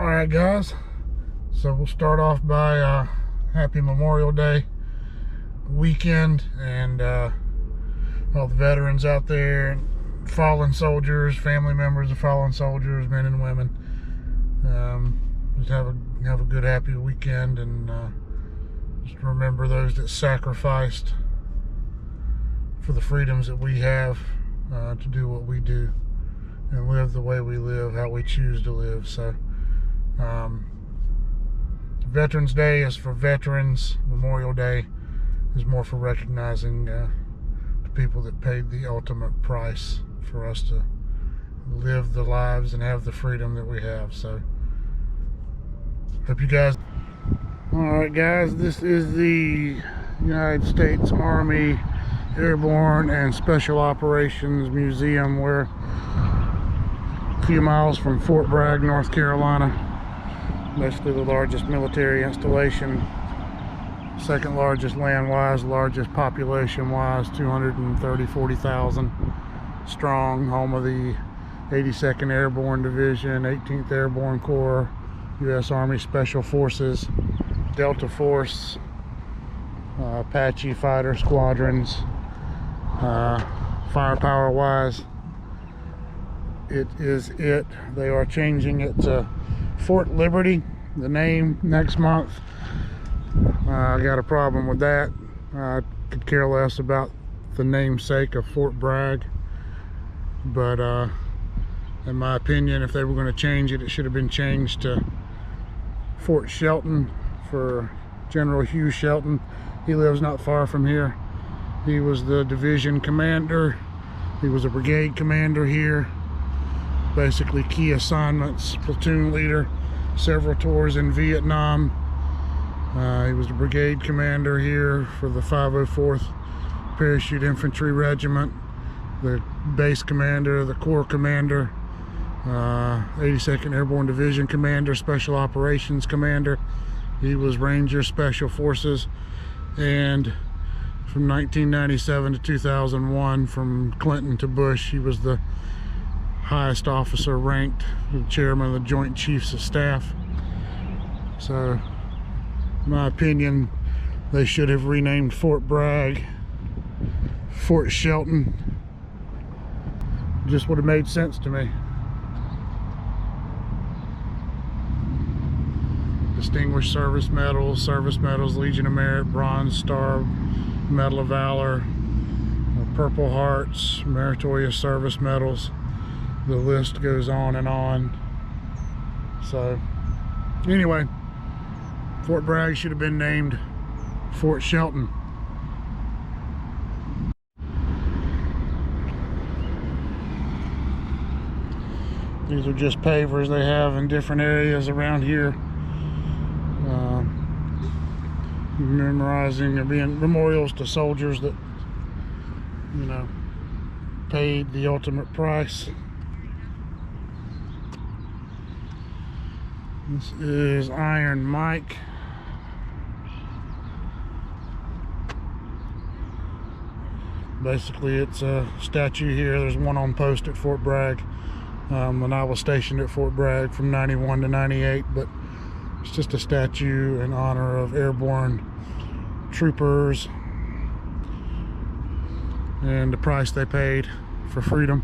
Alright guys, so we'll start off by happy Memorial Day weekend, and all the veterans out there, fallen soldiers, family members of fallen soldiers, men and women. Just have a good happy weekend, and just remember those that sacrificed for the freedoms that we have to do what we do and live the way we live, how we choose to live. So Veterans Day is for veterans. Memorial Day is more for recognizing the people that paid the ultimate price for us to live the lives and have the freedom that we have. So hope you guys. Alright guys, this is the United States Army Airborne and Special Operations Museum. We're a few miles from Fort Bragg, North Carolina. Basically the largest military installation, second largest land-wise, largest population-wise, 40,000 strong, home of the 82nd Airborne Division, 18th Airborne Corps, U.S. Army Special Forces, Delta Force, Apache fighter squadrons. Firepower-wise, they are changing it to Fort Liberty, the name, next month. I got a problem with that. I could care less about the namesake of Fort Bragg, but in my opinion, if they were going to change it, it should have been changed to Fort Shelton for General Hugh Shelton. He lives not far from here. He was the division commander. He was a brigade commander here. Basically key assignments, platoon leader, several tours in Vietnam. He was the brigade commander here for the 504th Parachute Infantry Regiment, the base commander, the corps commander, 82nd Airborne Division commander, special operations commander. He was Ranger Special Forces, and from 1997 to 2001, from Clinton to Bush, he was the highest officer ranked, the chairman of the Joint Chiefs of Staff. So in my opinion, they should have renamed Fort Bragg Fort Shelton. Just would have made sense to me. Distinguished Service Medals, Legion of Merit, Bronze Star, Medal of Valor, Purple Hearts, Meritorious Service Medals. The list goes on and on. So anyway, Fort Bragg should have been named Fort Shelton. These are just pavers they have in different areas around here. Memorizing or being memorials to soldiers that, you know, paid the ultimate price. This is Iron Mike. Basically it's a statue here. There's one on post at Fort Bragg when I was stationed at Fort Bragg from 91 to 98, but it's just a statue in honor of airborne troopers and the price they paid for freedom.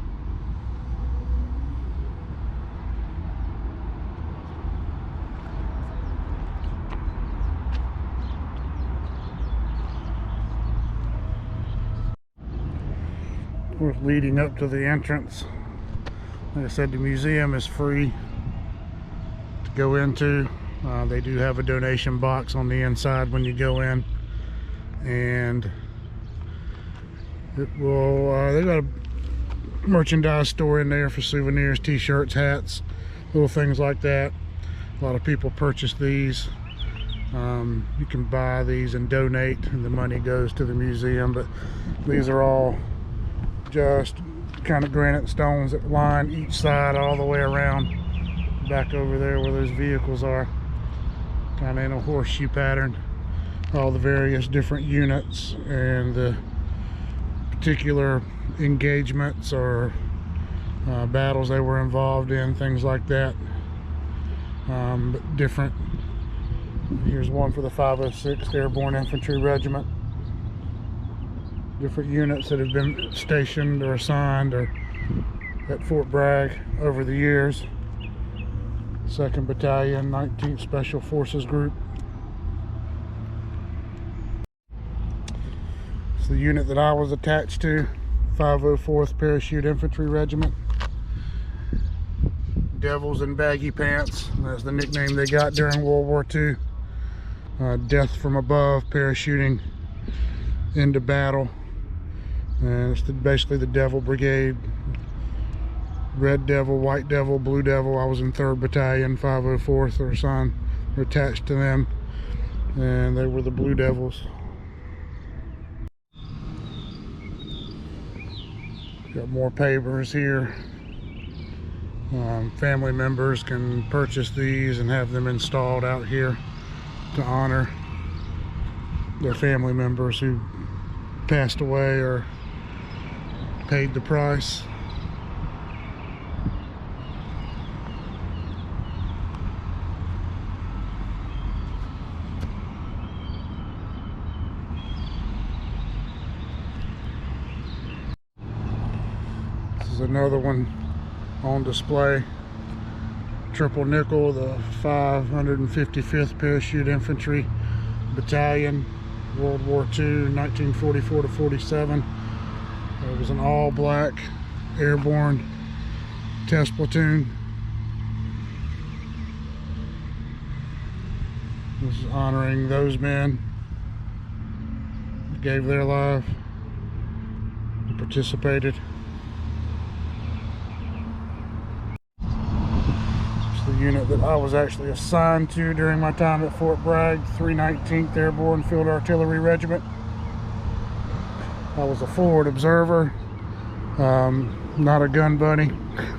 We're leading up to the entrance. Like I said, the museum is free to go into. They do have a donation box on the inside when you go in, and it will they got a merchandise store in there for souvenirs, t-shirts, hats, little things like that. A lot of people purchase these. You can buy these and donate, and the money goes to the museum, but these are all just kind of granite stones that line each side all the way around, back over there where those vehicles are, kind of in a horseshoe pattern. All the various different units and the particular engagements or battles they were involved in, things like that. but different. Here's one for the 506th Airborne Infantry Regiment. Different units that have been stationed or assigned or at Fort Bragg over the years. 2nd Battalion, 19th Special Forces Group. It's the unit that I was attached to, 504th Parachute Infantry Regiment. Devils in baggy pants, that's the nickname they got during World War II. Death from above, parachuting into battle. And it's basically the Devil Brigade. Red Devil, White Devil, Blue Devil. I was in 3rd Battalion, 504th, or assigned, or attached to them, and they were the Blue Devils. Got more pavers here. Family members can purchase these and have them installed out here to honor their family members who passed away or paid the price. This is another one on display. Triple nickel, the 555th Parachute Infantry Battalion, World War II, 1944 to 47. It was an all-black airborne test platoon. This is honoring those men who gave their life, who participated. The unit that I was actually assigned to during my time at Fort Bragg, 319th Airborne Field Artillery Regiment. I was a forward observer, not a gun buddy,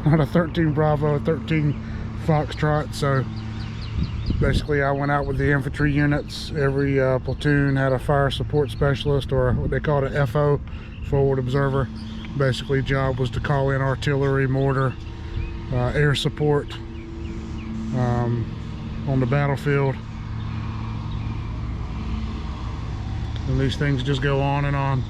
not a 13 Bravo, 13 Foxtrot. So basically I went out with the infantry units. Every platoon had a fire support specialist, or what they called an FO, forward observer. Basically job was to call in artillery, mortar, air support on the battlefield. And these things just go on and on.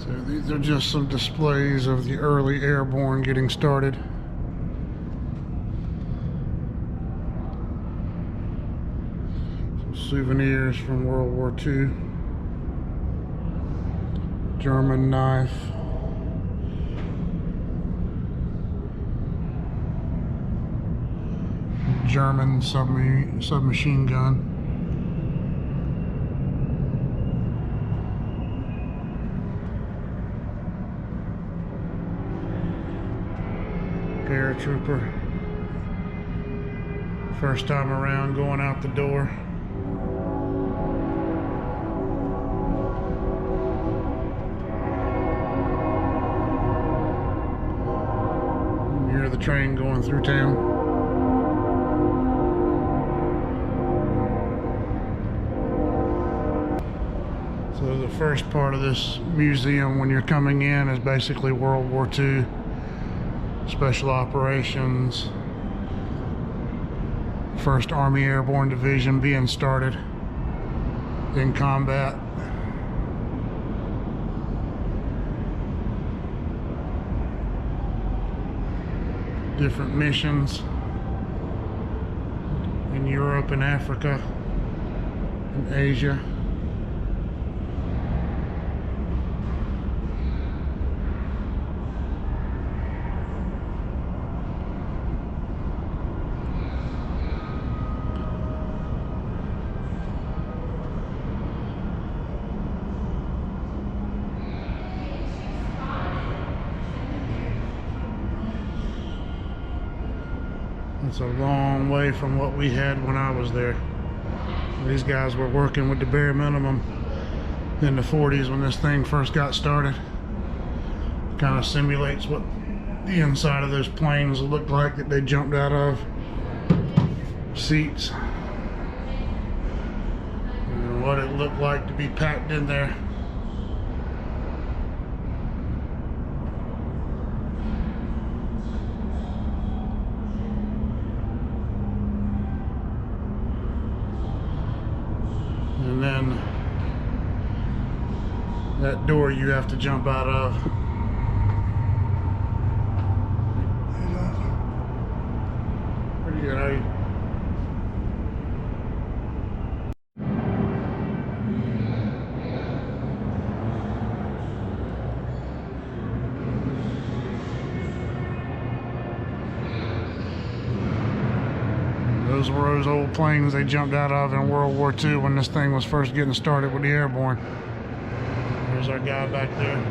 So these are just some displays of the early airborne getting started. Some souvenirs from World War II. German knife. German submachine gun. Paratrooper. First time around going out the door. You hear the train going through town. So the first part of this museum when you're coming in is basically World War II, Special Operations, 1st Army Airborne Division being started in combat. Different missions in Europe and Africa and Asia. It's a long way from what we had when I was there. These guys were working with the bare minimum in the 40s when this thing first got started. Kind of simulates what the inside of those planes looked like that they jumped out of. Seats. And what it looked like to be packed in there. And then that door you have to jump out of. Pretty good, are you? Those were those old planes they jumped out of in World War II when this thing was first getting started with the airborne. There's our guy back there,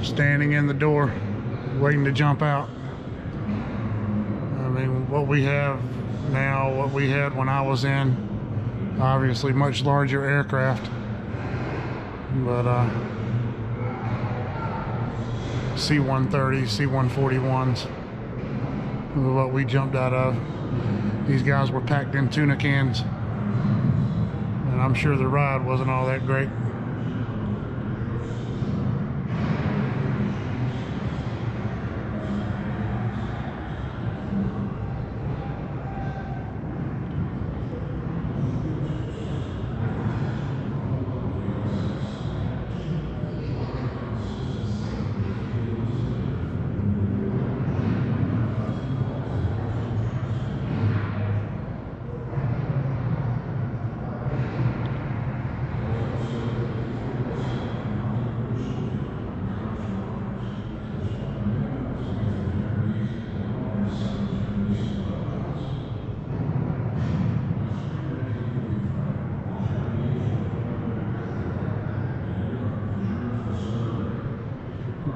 standing in the door, waiting to jump out. I mean, what we have now, what we had when I was in, obviously much larger aircraft, but C-130s, C-141s. What we jumped out of. These guys were packed in tuna cans, and I'm sure the ride wasn't all that great.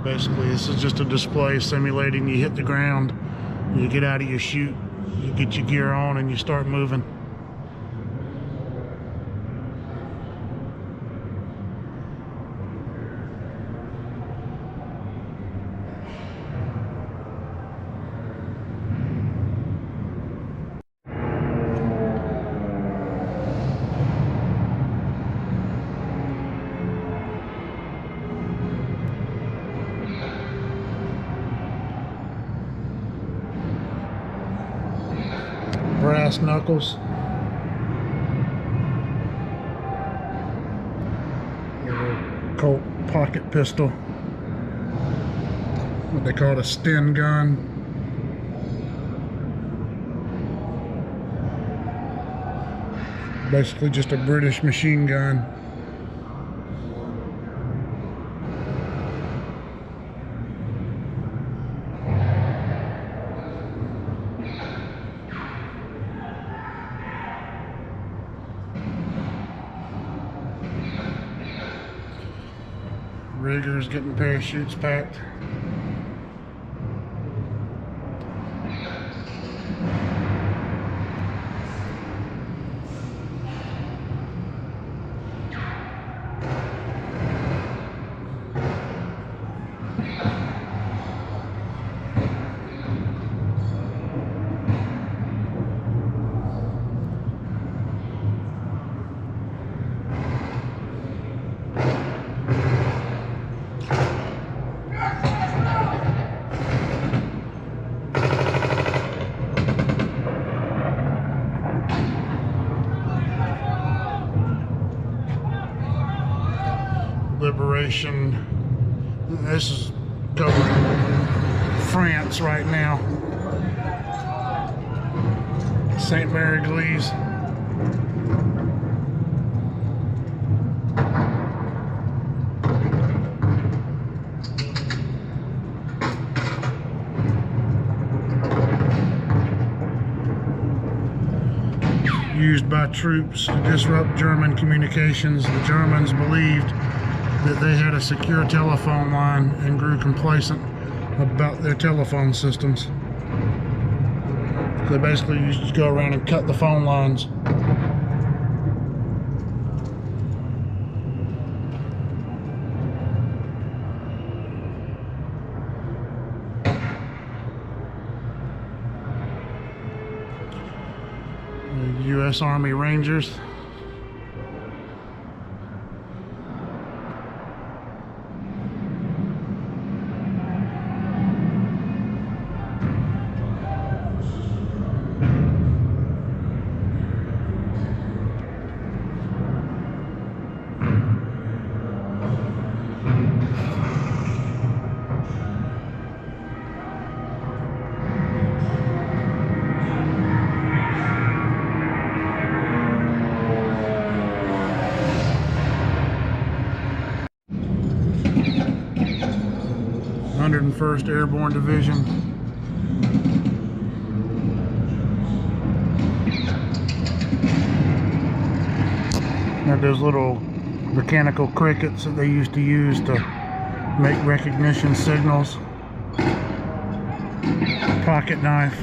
Basically, this is just a display simulating you hit the ground, you get out of your chute, you get your gear on, and you start moving. Brass knuckles. Colt pocket pistol, what they call a Sten gun. Basically just a British machine gun. Riggers getting parachutes packed. Liberation. This is covering France right now. St. Mary Glees. Used by troops to disrupt German communications. The Germans believed that they had a secure telephone line and grew complacent about their telephone systems. They basically used to go around and cut the phone lines. The U.S. Army Rangers. First Airborne Division. Got those little mechanical crickets that they used to use to make recognition signals. Pocket knife.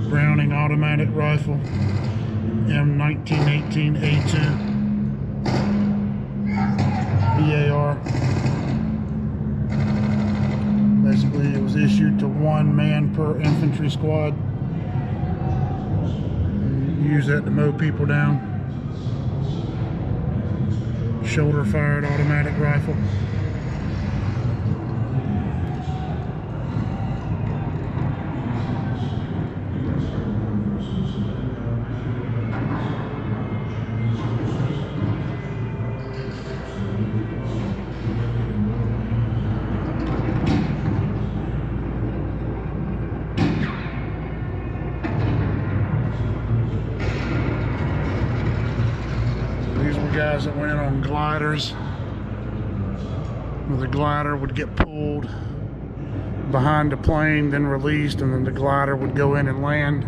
Browning automatic rifle. M1918A2 BAR. Basically, it was issued to 1 man per infantry squad. Use that to mow people down. Shoulder fired automatic rifle. Guys that went in on gliders, where the glider would get pulled behind the plane, then released, and then the glider would go in and land.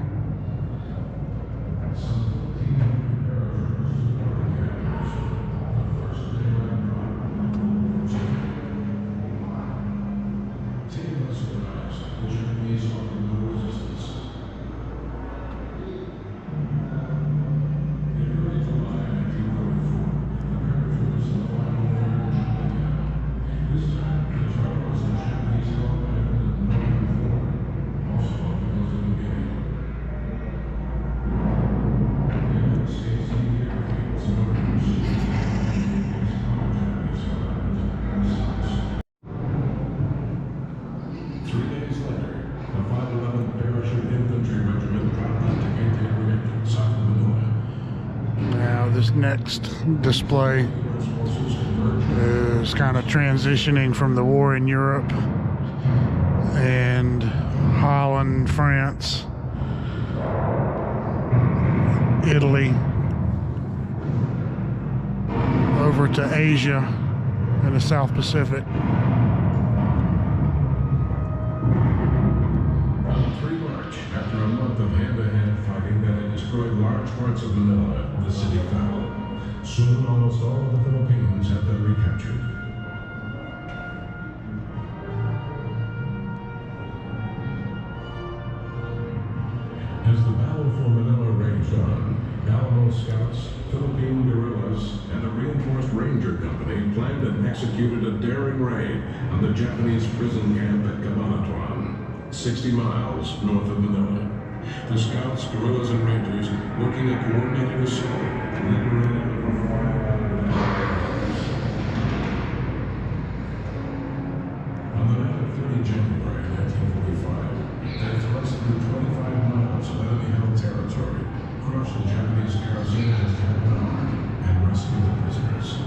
Parachute Infantry Regiment dropped out to maintain This next display is kind of transitioning from the war in Europe and Holland, France, Italy, over to Asia and the South Pacific. After a month of hand-to-hand fighting that had destroyed large parts of Manila, the city fell. Soon, almost all of the Philippines had been recaptured. As the battle for Manila raged on, Alamo Scouts, Philippine guerrillas, and a reinforced Ranger Company planned and executed a daring raid on the Japanese prison camp at Cabanatuan, 60 miles north of Manila. The Scouts, guerrillas, and Rangers, working a coordinated assault, liberated on the night of 30 January 1945, they thrust through 25 miles of enemy-held territory, crushed the Japanese garrison in its army, and rescued the prisoners.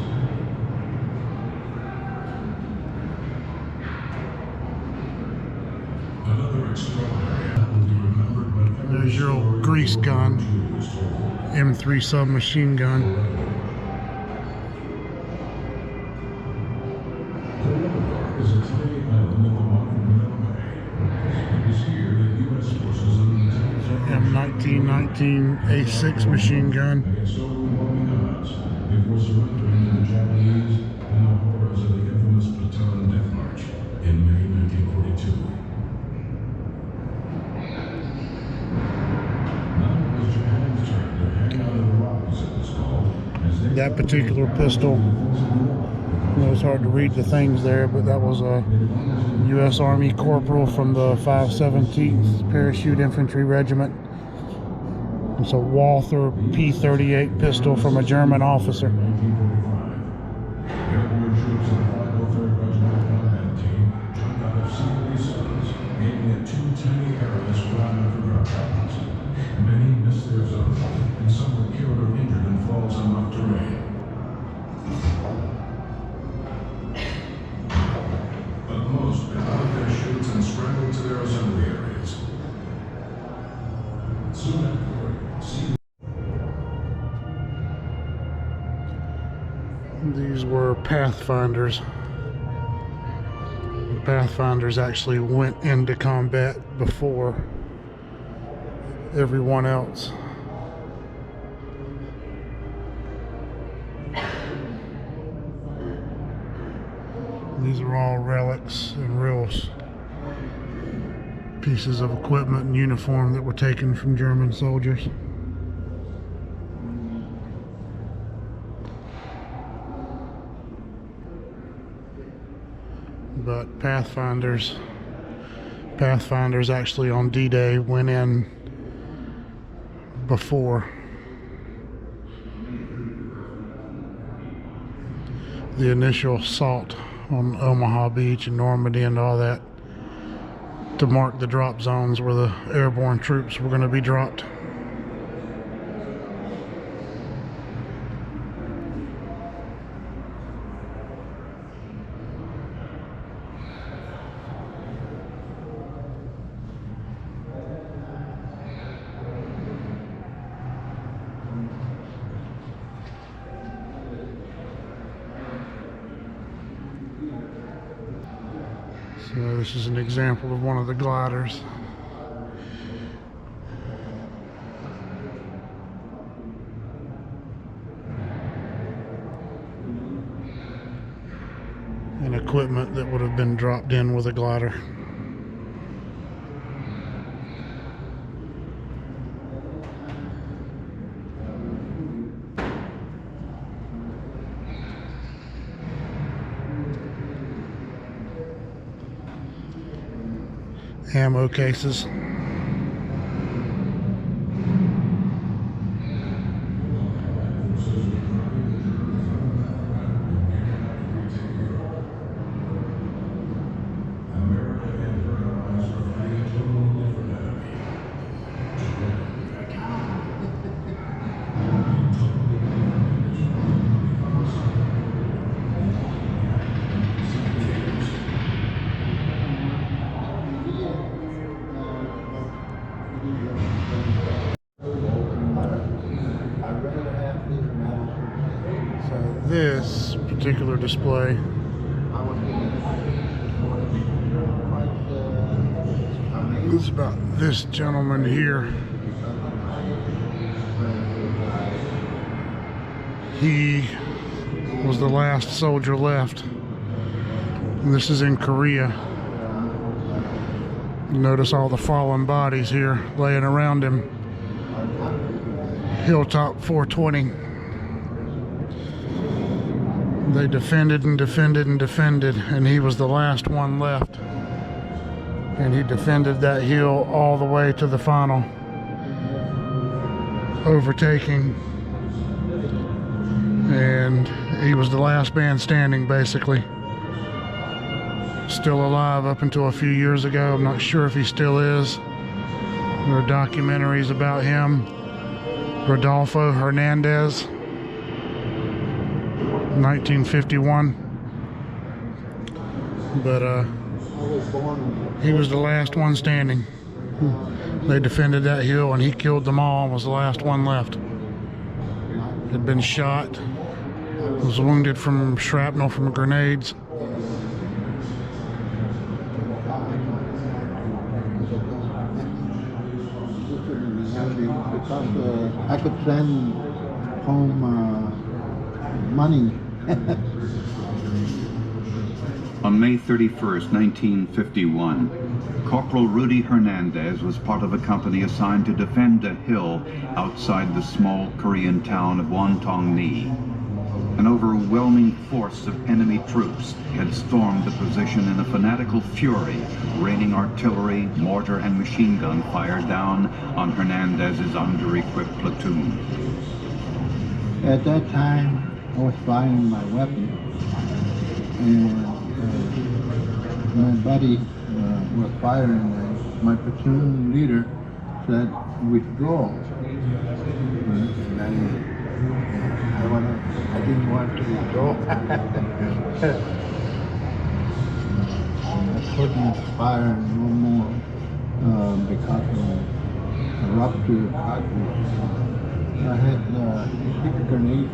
Another extraordinary act will be remembered whenever There's your old grease gun, M3 submachine gun. Fayetteville is a tiny island in the modern Manila Bay. It was here that U.S. forces M19 A6 machine gun. against overwhelming odds before surrendering to the Japanese and the horrors of the infamous Bataan Death March in May 1942. Now it was Japan's turn to hang out in the Rockies, it was called, as they That particular pistol, it was hard to read the things there, but that was a U.S. Army corporal from the 517th Parachute Infantry Regiment. It's a Walther P38 pistol from a German officer. 1945. Airborne troops of the 503rd Regimental Combat Team jumped out of C-47s, aiming at two tiny arrows flying over drop weapons. Many missed their zone, and some were killed or injured in falls on rough terrain. But most got out of their chutes and scrambled to their assembly areas. Soon afterward, These were Pathfinders. The Pathfinders actually went into combat before everyone else. These are all relics and real pieces of equipment and uniform that were taken from German soldiers. But Pathfinders actually on D-Day went in before the initial assault on Omaha Beach and Normandy and all that, to mark the drop zones where the airborne troops were going to be dropped. So this is an example of one of the gliders. And equipment that would have been dropped in with a glider. Ammo cases. particular display. It's about this gentleman here. He was the last soldier left. And this is in Korea. You notice all the fallen bodies here laying around him. Hilltop 420. They defended and defended and defended, and he was the last one left. And he defended that hill all the way to the final, overtaking, and he was the last man standing, basically. Still alive up until a few years ago. I'm not sure if he still is. There are documentaries about him. Rodolfo Hernandez, 1951. But he was the last one standing. They defended that hill and he killed them all and was the last one left. Had been shot, was wounded from shrapnel from grenades. Because I could send home money. On May 31st, 1951, Corporal Rudy Hernandez was part of a company assigned to defend a hill outside the small Korean town of Wonton-ni. An overwhelming force of enemy troops had stormed the position in a fanatical fury, raining artillery, mortar, and machine gun fire down on Hernandez's under-equipped platoon. At that time, I was firing my weapon, and my buddy was firing, and my platoon leader said, "Withdraw." And I didn't want to withdraw. I couldn't fire no more because of the rupture cartridge. I had a grenade.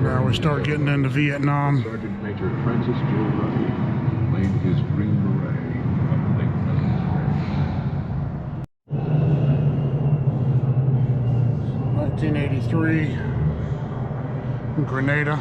Now we start getting into Vietnam. Sergeant Major Francis Joe Ruddy laid his Green Beret on the Lake President. 1983, Grenada.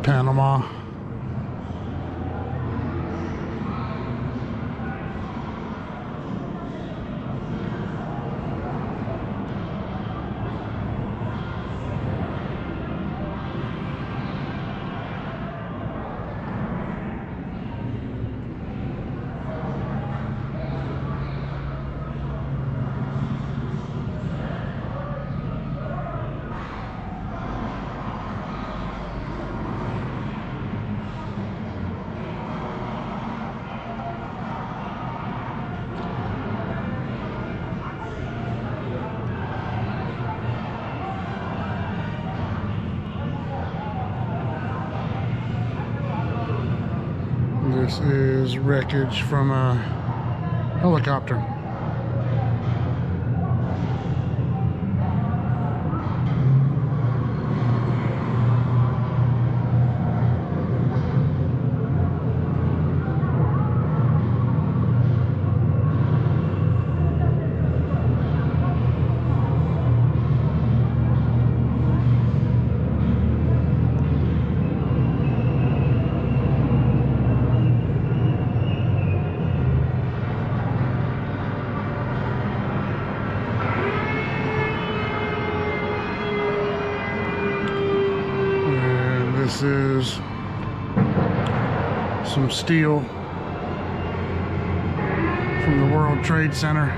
Panama. This is wreckage from a helicopter. Some steel from the World Trade Center.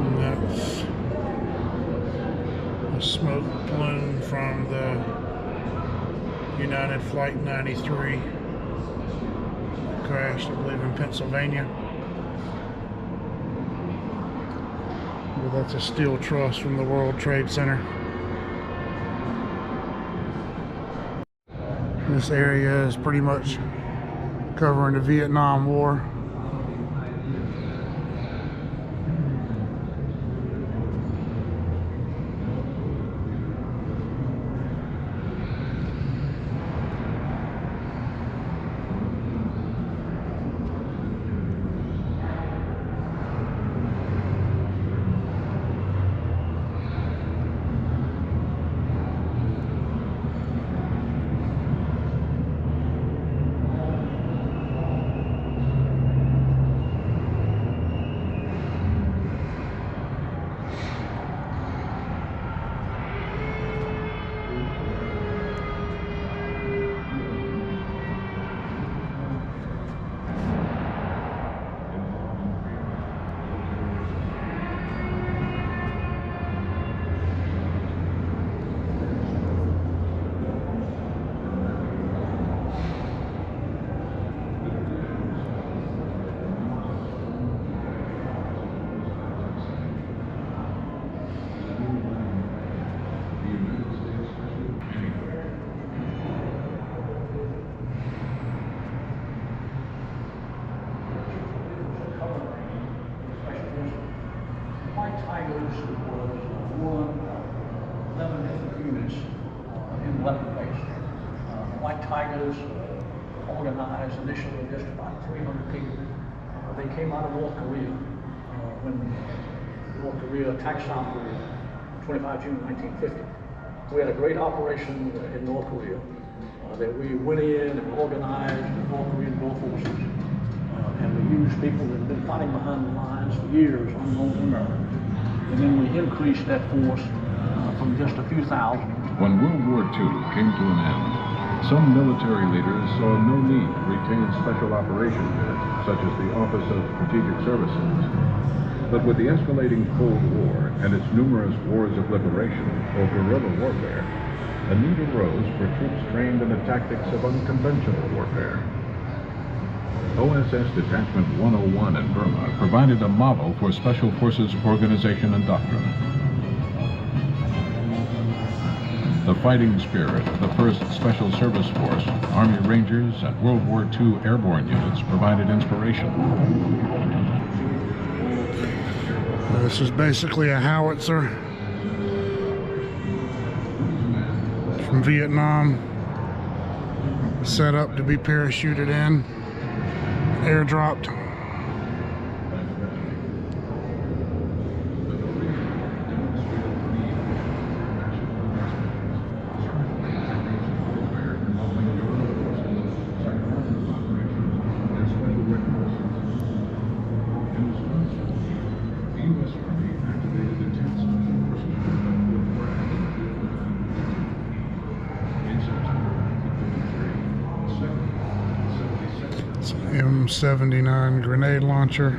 And that's a smoke plume from the United Flight 93 crashed, I believe, in Pennsylvania. Well, that's a steel truss from the World Trade Center. This area is pretty much covering the Vietnam War. White Tigers organized initially just about 300 people. They came out of North Korea when North Korea attacked South Korea, 25 June 1950. We had a great operation in North Korea that we went in and organized the North Korean Gulf forces. And we used people that had been fighting behind the lines for years, unknown to America. And then we increased that force from just a few thousand. When World War II came to an end, some military leaders saw no need to retain special operations units, such as the Office of Strategic Services. But with the escalating Cold War and its numerous wars of liberation or guerrilla warfare, a need arose for troops trained in the tactics of unconventional warfare. OSS Detachment 101 in Burma provided a model for Special Forces organization and doctrine. The fighting spirit of the 1st Special Service Force, Army Rangers, and World War II airborne units provided inspiration. This is basically a howitzer from Vietnam, set up to be parachuted in, airdropped. M79 grenade launcher,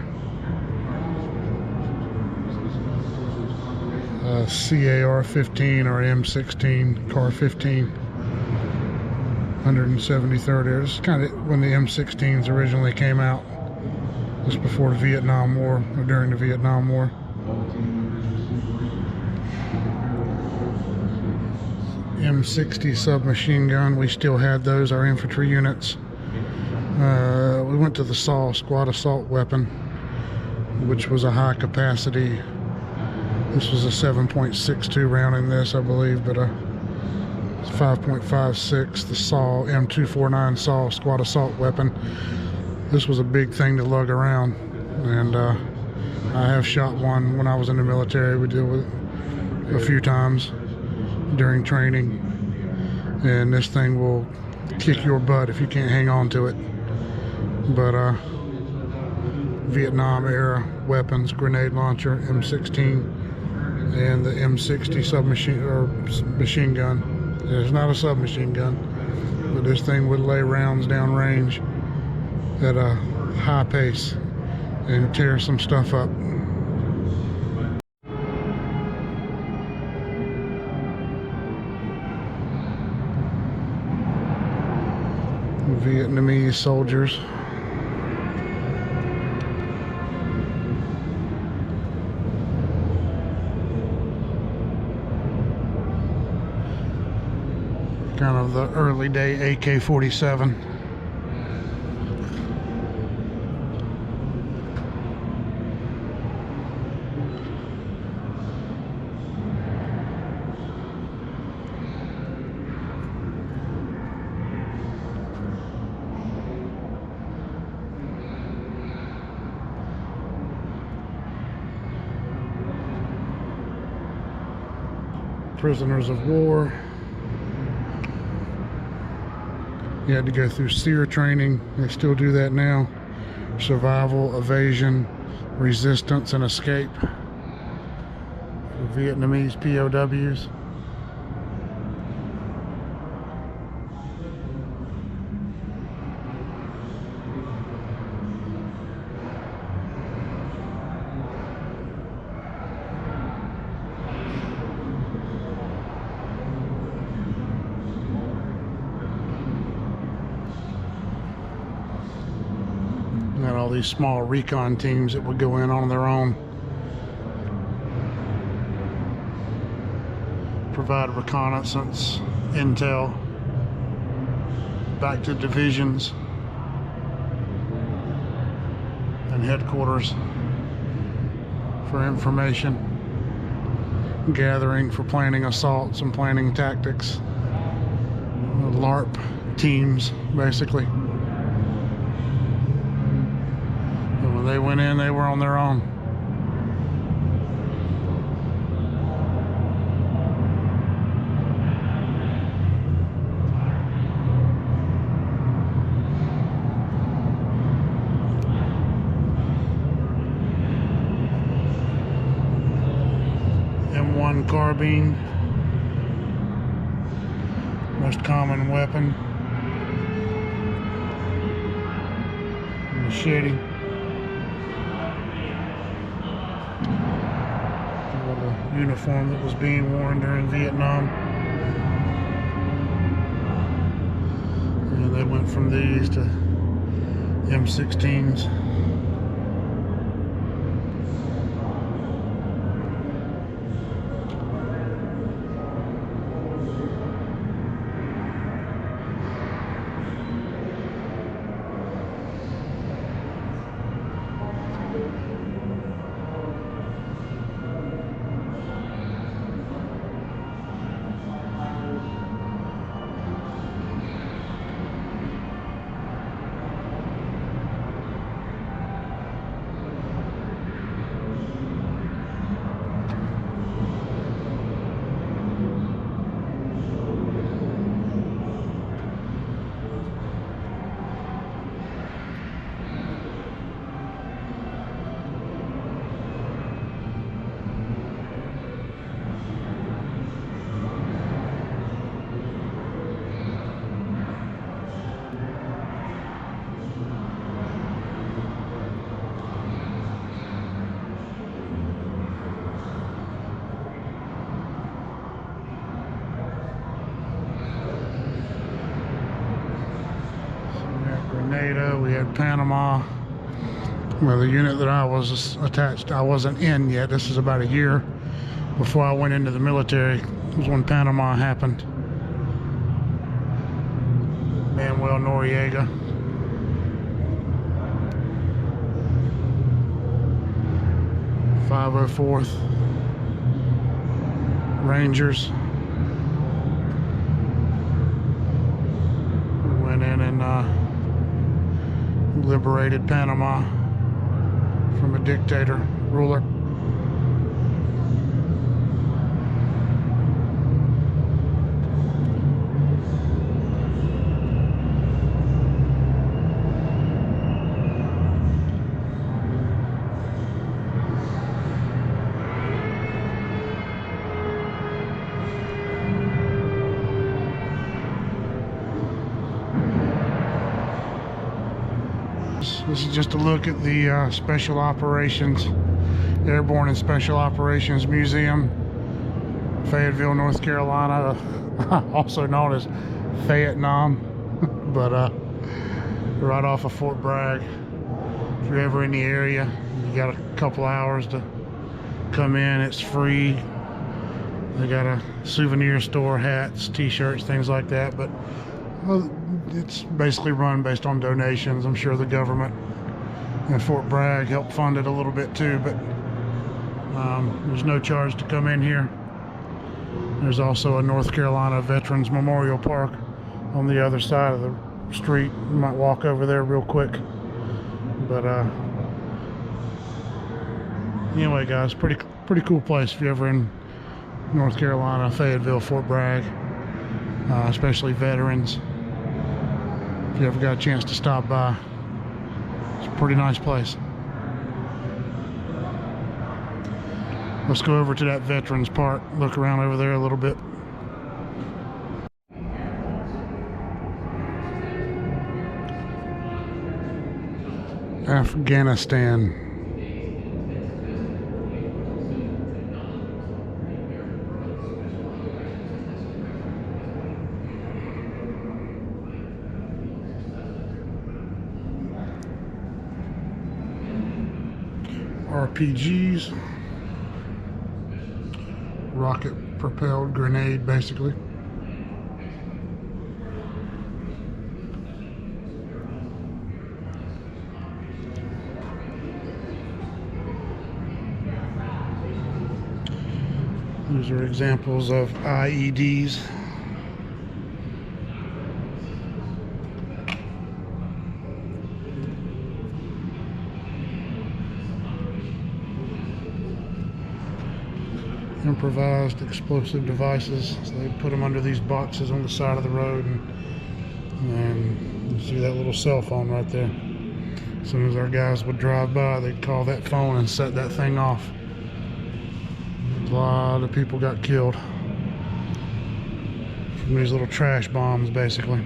CAR-15 or M16, CAR-15, 173rd Air. This is kind of when the M16s originally came out, just before the Vietnam War, or during the Vietnam War. M60 submachine gun, we still had those, our infantry units. We went to the SAW, squad assault weapon, which was a high capacity. This was a 7.62 round in this, I believe, but it's 5.56. The SAW, M249 SAW squad assault weapon. This was a big thing to lug around, and I have shot one when I was in the military. We did with it a few times during training, and this thing will kick your butt if you can't hang on to it. But Vietnam era weapons, grenade launcher, M16, and the M60 submachine or machine gun. It's not a submachine gun, but this thing would lay rounds down range at a high pace and tear some stuff up. Vietnamese soldiers. Kind of the early day AK-47. Prisoners of war. You had to go through SEER training. They still do that now. Survival, evasion, resistance, and escape for Vietnamese POWs. Got all these small recon teams that would go in on their own, provide reconnaissance, intel, back to divisions and headquarters for information gathering, for planning assaults and planning tactics. LARP teams, basically. When they went in, they were on their own. M1 carbine, most common weapon. Machete. Uniform that was being worn during Vietnam. And they went from these to M16s. We had Panama. Well, the unit that I was attached, I wasn't in yet. This is about a year before I went into the military. It was when Panama happened. Manuel Noriega. .504th Rangers. Went in and liberated Panama from a dictator, ruler. is just a look at the Special Operations, Airborne and Special Operations Museum, Fayetteville, North Carolina, also known as Vietnam, but right off of Fort Bragg. If you're ever in the area, you got a couple hours to come in. It's free. They got a souvenir store, hats, t-shirts, things like that, but it's basically run based on donations. I'm sure the government and Fort Bragg helped fund it a little bit too, but there's no charge to come in here. There's also a North Carolina Veterans Memorial Park on the other side of the street. You might walk over there real quick, but anyway guys, pretty cool place if you're ever in North Carolina, Fayetteville, Fort Bragg, especially veterans. If you ever got a chance to stop by, it's a pretty nice place. Let's go over to that veterans part, look around over there a little bit. Afghanistan. RPGs, rocket propelled grenade basically. These are examples of IEDs. Improvised explosive devices. So they put them under these boxes on the side of the road, and you see that little cell phone right there. As soon as our guys would drive by, they'd call that phone and set that thing off. A lot of people got killed from these little trash bombs basically.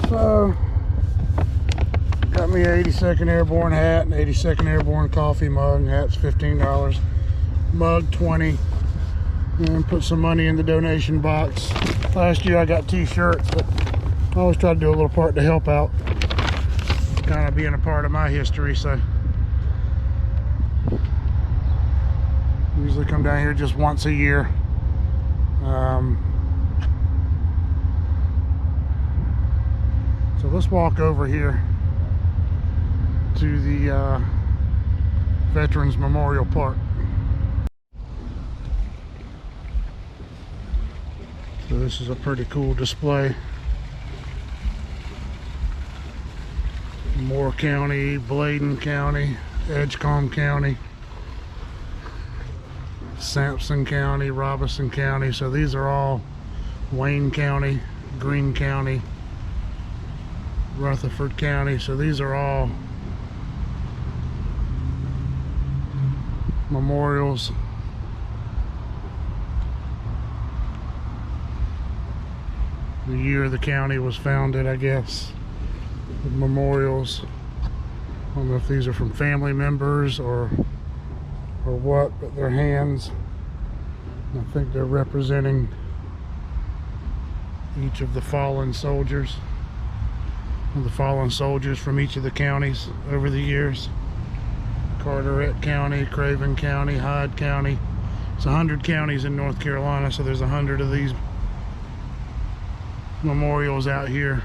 So, got me an 82nd Airborne hat, an 82nd Airborne coffee mug. Hat's $15, mug $20, and put some money in the donation box. Last year I got t-shirts, but I always try to do a little part to help out, kind of being a part of my history. So usually come down here just once a year. So let's walk over here to the Veterans Memorial Park. So this is a pretty cool display. Moore County, Bladen County, Edgecombe County, Sampson County, Robeson County. So these are all Wayne County, Greene County, Rutherford County. So these are all memorials. The year the county was founded, I guess. The memorials. I don't know if these are from family members or what, but they're hands. I think they're representing each of the fallen soldiers. The fallen soldiers from each of the counties over the years. Carteret County, Craven County, Hyde County. It's 100 counties in North Carolina, so there's 100 of these memorials out here.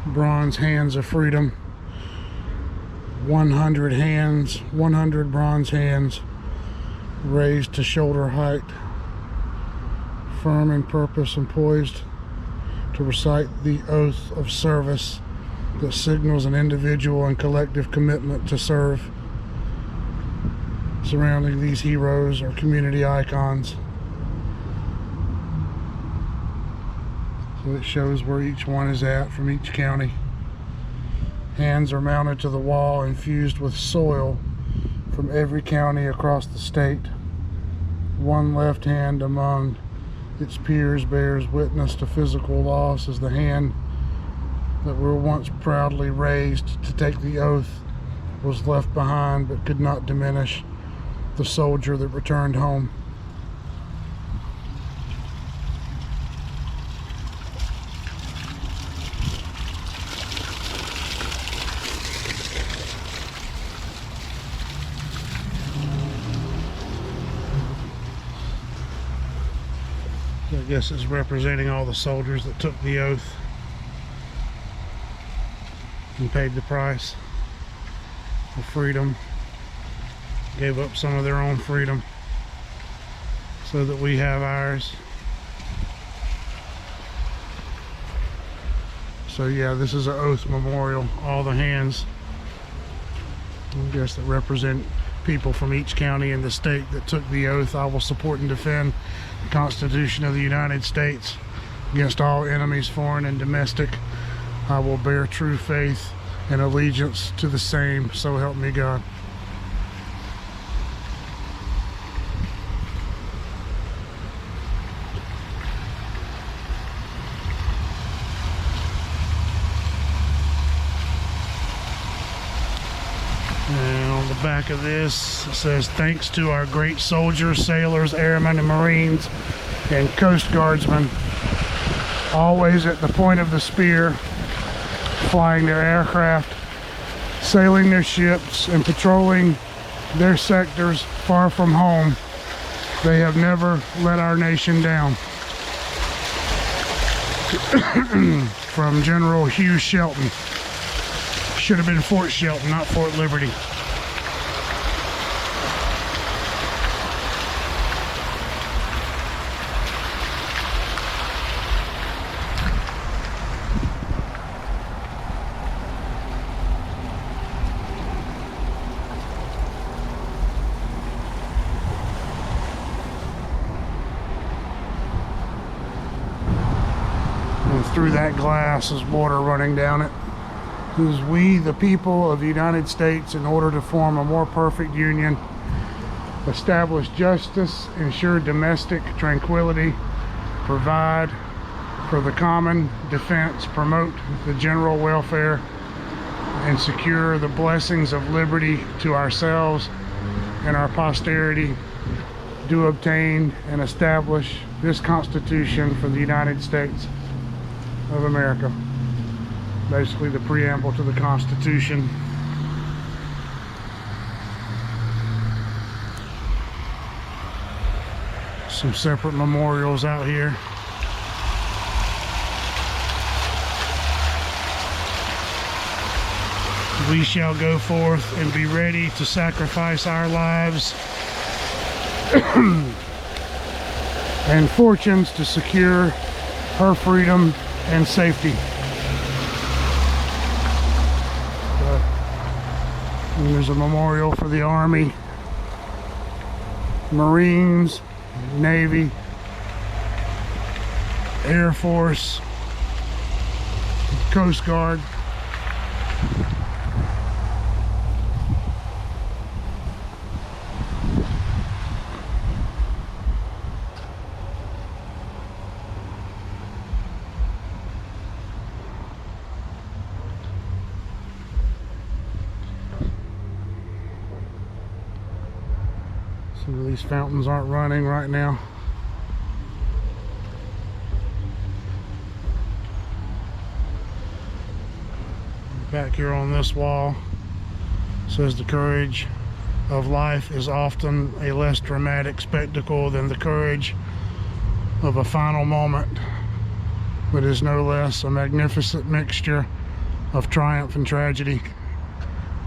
Bronze hands of freedom. 100 hands, 100 bronze hands raised to shoulder height, firm in purpose and poised to recite the oath of service that signals an individual and collective commitment to serve. Surrounding these heroes are community icons. So it shows where each one is at from each county. Hands are mounted to the wall infused with soil from every county across the state. One left hand among its peers bears witness to physical loss as the hand that were once proudly raised to take the oath was left behind but could not diminish the soldier that returned home. I guess it's representing all the soldiers that took the oath and paid the price for freedom, gave up some of their own freedom so that we have ours. So yeah, this is an oath memorial. All the hands, I guess, that represent people from each county in the state that took the oath. I will support and defend the Constitution of the United States against all enemies, foreign and domestic. I will bear true faith and allegiance to the same, so help me God. And on the back of this it says, thanks to our great soldiers, sailors, airmen, and Marines, and Coast Guardsmen, always at the point of the spear, flying their aircraft, sailing their ships, and patrolling their sectors far from home. They have never let our nation down. From General Hugh Shelton. Should have been Fort Shelton, not Fort Liberty. And through that glass is water running down it. Whose we, the people of the United States, in order to form a more perfect union, establish justice, ensure domestic tranquility, provide for the common defense, promote the general welfare, and secure the blessings of liberty to ourselves and our posterity, do obtain and establish this Constitution for the United States of America. Basically the preamble to the Constitution. Some separate memorials out here. we shall go forth and be ready to sacrifice our lives and fortunes to secure her freedom and safety. And there's a memorial for the Army, Marines, Navy, Air Force, Coast Guard. Some of these fountains aren't running right now. Back here on this wall says the courage of life is often a less dramatic spectacle than the courage of a final moment, but is no less a magnificent mixture of triumph and tragedy.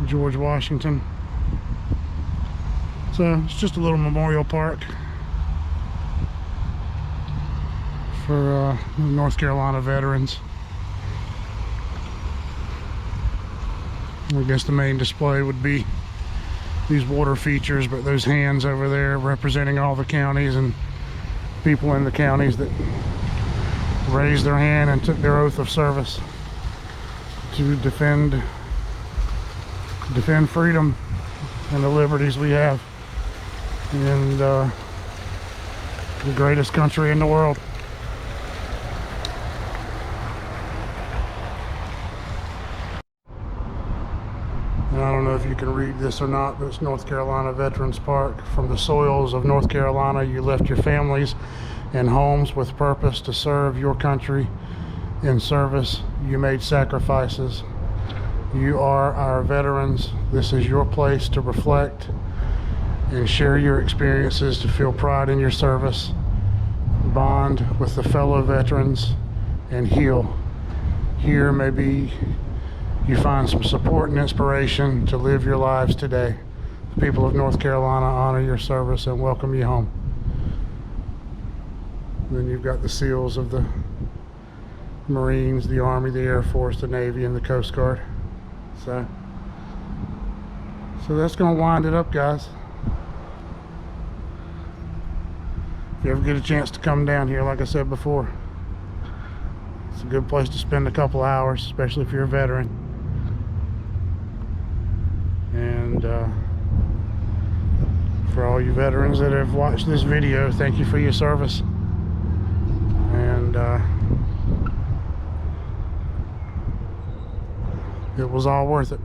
George Washington. So it's just a little memorial park for North Carolina veterans. I guess the main display would be these water features, but those hands over there representing all the counties and people in the counties that raised their hand and took their oath of service to defend freedom and the liberties we have in the greatest country in the world. And I don't know if you can read this or not, but it's North Carolina Veterans Park. From the soils of North Carolina, you left your families and homes with purpose to serve your country. In service, you made sacrifices. You are our veterans. This is your place to reflect and share your experiences, to feel pride in your service, bond with the fellow veterans, and heal. Here maybe you find some support and inspiration to live your lives today. The people of North Carolina honor your service and welcome you home. And then you've got the seals of the Marines, the Army, the Air Force, the Navy, and the Coast Guard. So that's going to wind it up, guys. If you ever get a chance to come down here, like I said before, it's a good place to spend a couple hours, especially if you're a veteran. And for all you veterans that have watched this video, thank you for your service. And it was all worth it.